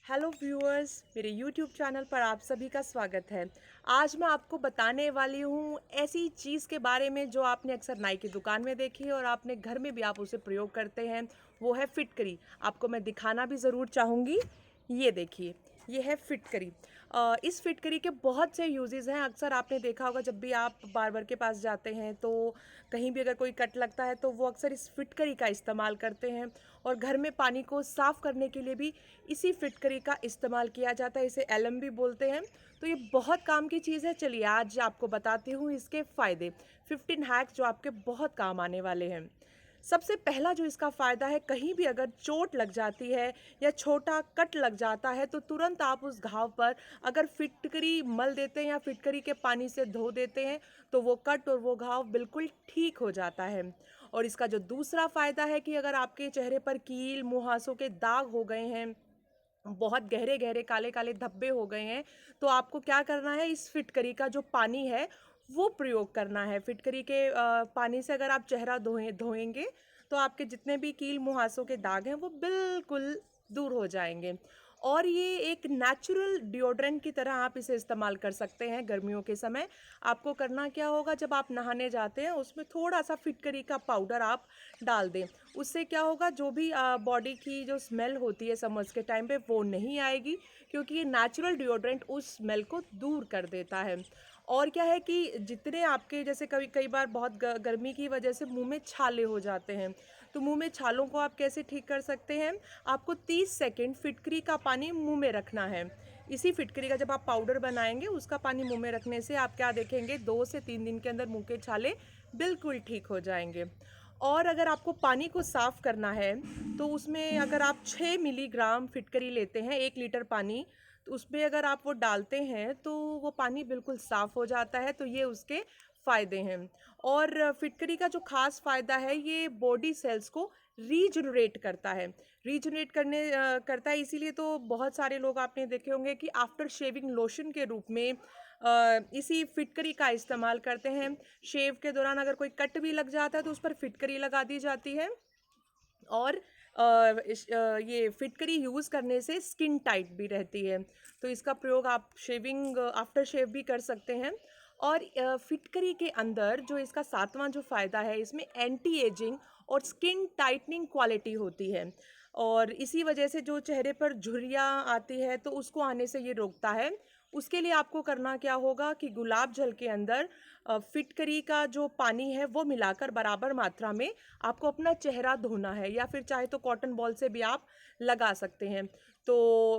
Hello viewers, मेरे YouTube channel पर आप सभी का स्वागत है। आज मैं आपको बताने वाली हूँ ऐसी चीज़ के बारे में जो आपने अक्सर नाई की दुकान में देखी है और आपने घर में भी आप उसे प्रयोग करते हैं। वो है फिटकरी। आपको मैं दिखाना भी ज़रूर चाहूँगी। ये देखिए, ये है फिटकरी। इस फिटकरी के बहुत से यूजेस हैं। अक्सर आपने देखा होगा जब भी आप बार्बर के पास जाते हैं तो कहीं भी अगर कोई कट लगता है तो वो अक्सर इस फिटकरी का इस्तेमाल करते हैं। और घर में पानी को साफ़ करने के लिए भी इसी फिटकरी का इस्तेमाल किया जाता है। इसे एलम भी बोलते हैं। तो ये बहुत काम की चीज़ है। चलिए आज आपको बताती हूँ इसके फ़ायदे। 15 हैक्स जो आपके बहुत काम आने वाले हैं। सबसे पहला जो इसका फ़ायदा है, कहीं भी अगर चोट लग जाती है या छोटा कट लग जाता है तो तुरंत आप उस घाव पर अगर फिटकरी मल देते हैं या फिटकरी के पानी से धो देते हैं तो वो कट और वो घाव बिल्कुल ठीक हो जाता है। और इसका जो दूसरा फ़ायदा है कि अगर आपके चेहरे पर कील मुहासों के दाग हो गए हैं, बहुत गहरे गहरे काले काले धब्बे हो गए हैं, तो आपको क्या करना है, इस फिटकरी का जो पानी है वो प्रयोग करना है। फिटकरी के पानी से अगर आप चेहरा धोएंगे तो आपके जितने भी कील मुहासों के दाग हैं वो बिल्कुल दूर हो जाएंगे। और ये एक नेचुरल डिओड्रेंट की तरह आप इसे इस्तेमाल कर सकते हैं गर्मियों के समय। आपको करना क्या होगा, जब आप नहाने जाते हैं उसमें थोड़ा सा फिटकरी का पाउडर आप डाल दें। उससे क्या होगा, जो भी बॉडी की जो स्मेल होती है समर्स के टाइम पे वो नहीं आएगी, क्योंकि ये नेचुरल डिओड्रेंट उस स्मेल को दूर कर देता है। और क्या है कि जितने आपके जैसे कभी कई बार बहुत गर्मी की वजह से मुंह में छाले हो जाते हैं, तो मुंह में छालों को आप कैसे ठीक कर सकते हैं। आपको 30 सेकंड फिटकरी का पानी मुंह में रखना है। इसी फिटकरी का जब आप पाउडर बनाएंगे उसका पानी मुंह में रखने से आप क्या देखेंगे, 2 से 3 दिन के अंदर मुंह के छाले बिल्कुल ठीक हो जाएंगे। और अगर आपको पानी को साफ़ करना है तो उसमें अगर आप 6 मिलीग्राम फिटकरी लेते हैं 1 लीटर पानी, तो उसमें अगर आप वो डालते हैं तो वो पानी बिल्कुल साफ़ हो जाता है। तो ये उसके फ़ायदे हैं। और फिटकरी का जो ख़ास फ़ायदा है, ये बॉडी सेल्स को रीजनरेट करता है। करता है, इसीलिए तो बहुत सारे लोग आपने देखे होंगे कि आफ्टर शेविंग लोशन के रूप में इसी फिटकरी का इस्तेमाल करते हैं। शेव के दौरान अगर कोई कट भी लग जाता है तो उस पर फिटकरी लगा दी जाती है। और ये फिटकरी यूज़ करने से स्किन टाइट भी रहती है। तो इसका प्रयोग आप शेविंग आफ्टर शेव भी कर सकते हैं। और फिटकरी के अंदर जो इसका सातवां जो फ़ायदा है, इसमें एंटी एजिंग और स्किन टाइटनिंग क्वालिटी होती है। और इसी वजह से जो चेहरे पर झुर्रियाँ आती है तो उसको आने से ये रोकता है। उसके लिए आपको करना क्या होगा कि गुलाब जल के अंदर फिटकरी का जो पानी है वो मिलाकर बराबर मात्रा में आपको अपना चेहरा धोना है, या फिर चाहे तो कॉटन बॉल से भी आप लगा सकते हैं। तो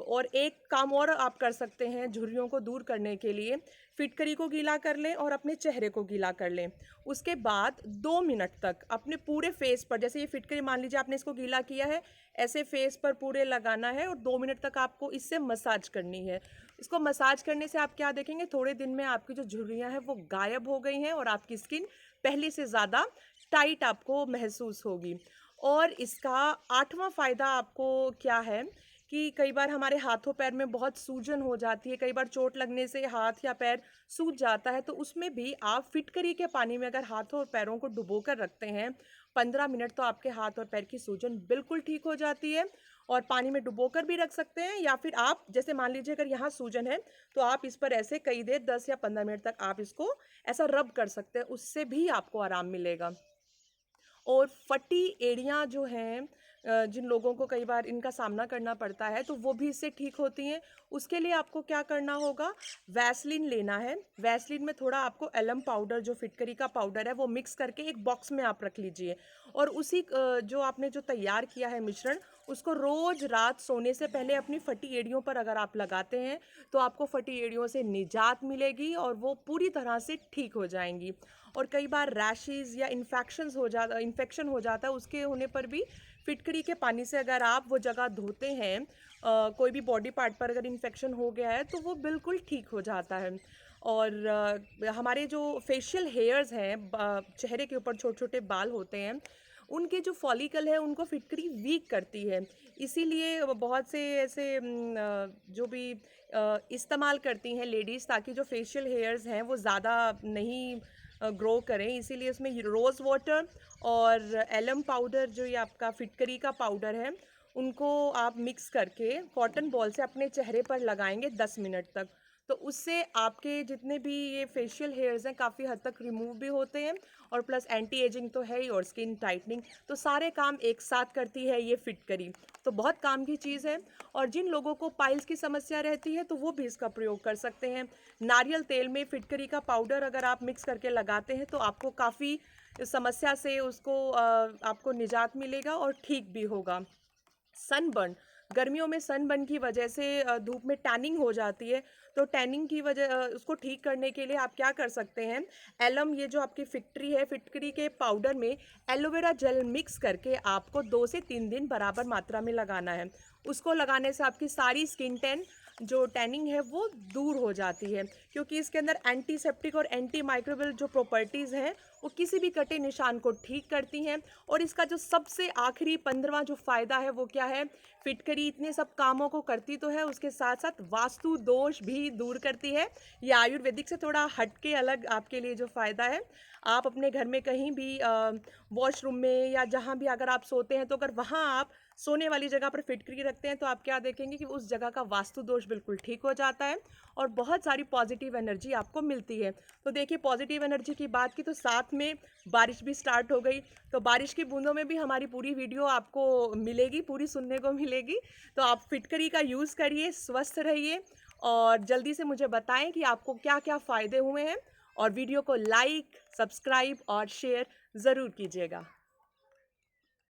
और एक काम और आप कर सकते हैं झुर्रियों को दूर करने के लिए, फिटकरी को गीला कर लें और अपने चेहरे को गीला कर लें। उसके बाद 2 मिनट तक अपने पूरे फेस पर, जैसे ये फिटकरी मान लीजिए आपने इसको गीला किया है, ऐसे फेस पर पूरे लगाना है और 2 मिनट तक आपको इससे मसाज करनी है। इसको मसाज करने से आप क्या देखेंगे, थोड़े दिन में आपकी जो झुर्रियाँ हैं वो गायब हो गई हैं और आपकी स्किन पहले से ज़्यादा टाइट आपको महसूस होगी। और इसका आठवां फ़ायदा आपको क्या है कि कई बार हमारे हाथों पैर में बहुत सूजन हो जाती है, कई बार चोट लगने से हाथ या पैर सूज जाता है, तो उसमें भी आप फिटकरी के पानी में अगर हाथों और पैरों को डुबो कर रखते हैं 15 मिनट, तो आपके हाथ और पैर की सूजन बिल्कुल ठीक हो जाती है। और पानी में डुबो कर भी रख सकते हैं, या फिर आप जैसे मान लीजिए अगर यहाँ सूजन है तो आप इस पर ऐसे कई देर 10 या 15 मिनट तक आप इसको ऐसा रब कर सकते हैं, उससे भी आपको आराम मिलेगा। और फटी एड़ियाँ जो हैं, जिन लोगों को कई बार इनका सामना करना पड़ता है तो वो भी इससे ठीक होती हैं। उसके लिए आपको क्या करना होगा, वैसलीन लेना है। वैसलीन में थोड़ा आपको एलम पाउडर, जो फिटकरी का पाउडर है, वो मिक्स करके एक बॉक्स में आप रख लीजिए। और उसी जो आपने जो तैयार किया है मिश्रण, उसको रोज रात सोने से पहले अपनी फटी एड़ियों पर अगर आप लगाते हैं तो आपको फटी एड़ियों से निजात मिलेगी और वो पूरी तरह से ठीक हो जाएंगी। और कई बार रैशेज़ या इन्फेक्शन हो जाता है, उसके होने पर भी फिटकरी के पानी से अगर आप वो जगह धोते हैं, कोई भी बॉडी पार्ट पर अगर इन्फेक्शन हो गया है तो वो बिल्कुल ठीक हो जाता है। और हमारे जो फेशियल हेयर्स हैं, चेहरे के ऊपर छोटे छोटे बाल होते हैं, उनके जो फॉलिकल है उनको फिटकरी वीक करती है। इसीलिए बहुत से ऐसे जो भी इस्तेमाल करती हैं लेडीज़, ताकि जो फेशियल हेयर्स हैं वो ज़्यादा नहीं ग्रो करें, इसीलिए उसमें रोज़ वाटर और एलम पाउडर, जो ये आपका फिटकरी का पाउडर है, उनको आप मिक्स करके कॉटन बॉल से अपने चेहरे पर लगाएँगे 10 मिनट तक। तो उससे आपके जितने भी ये फेशियल हेयर्स हैं काफ़ी हद तक रिमूव भी होते हैं और प्लस एंटी एजिंग तो है ही और स्किन टाइटनिंग, तो सारे काम एक साथ करती है ये फिटकरी। तो बहुत काम की चीज़ है। और जिन लोगों को पाइल्स की समस्या रहती है तो वो भी इसका प्रयोग कर सकते हैं। नारियल तेल में फिटकरी का पाउडर अगर आप मिक्स करके लगाते हैं तो आपको काफ़ी इस समस्या से आपको निजात मिलेगा और ठीक भी होगा। सनबर्न, गर्मियों में सनबर्न की वजह से धूप में टैनिंग हो जाती है, तो टैनिंग की वजह उसको ठीक करने के लिए आप क्या कर सकते हैं, एलम ये जो आपकी फिटकरी है, फिटकरी के पाउडर में एलोवेरा जेल मिक्स करके आपको 2 से 3 दिन बराबर मात्रा में लगाना है। उसको लगाने से आपकी सारी स्किन जो टैनिंग है वो दूर हो जाती है, क्योंकि इसके अंदर एंटीसेप्टिक और एंटी माइक्रोबियल जो प्रॉपर्टीज़ हैं, वो किसी भी कटे निशान को ठीक करती हैं। और इसका जो सबसे आखिरी 15वां जो फ़ायदा है वो क्या है, फिटकरी इतने सब कामों को करती तो है, उसके साथ-साथ वास्तु दोष भी दूर करती है। ये आयुर्वेदिक से थोड़ा हट के अलग आपके लिए जो फ़ायदा है, आप अपने घर में कहीं भी वॉशरूम में या जहाँ भी अगर आप सोते हैं, तो अगर वहाँ आप सोने वाली जगह पर फिटकरी रखते हैं, तो आप क्या देखेंगे कि उस जगह का वास्तु दोष बिल्कुल ठीक हो जाता है और बहुत सारी पॉजिटिव एनर्जी आपको मिलती है। तो देखिए, पॉजिटिव एनर्जी की बात की तो साथ में बारिश भी स्टार्ट हो गई, तो बारिश की बूंदों में भी हमारी पूरी वीडियो आपको मिलेगी, पूरी सुनने को मिलेगी। तो आप फिटकरी का यूज़ करिए, स्वस्थ रहिए और जल्दी से मुझे बताएं कि आपको क्या-क्या फ़ायदे हुए हैं और वीडियो को लाइक, सब्सक्राइब और शेयर ज़रूर कीजिएगा।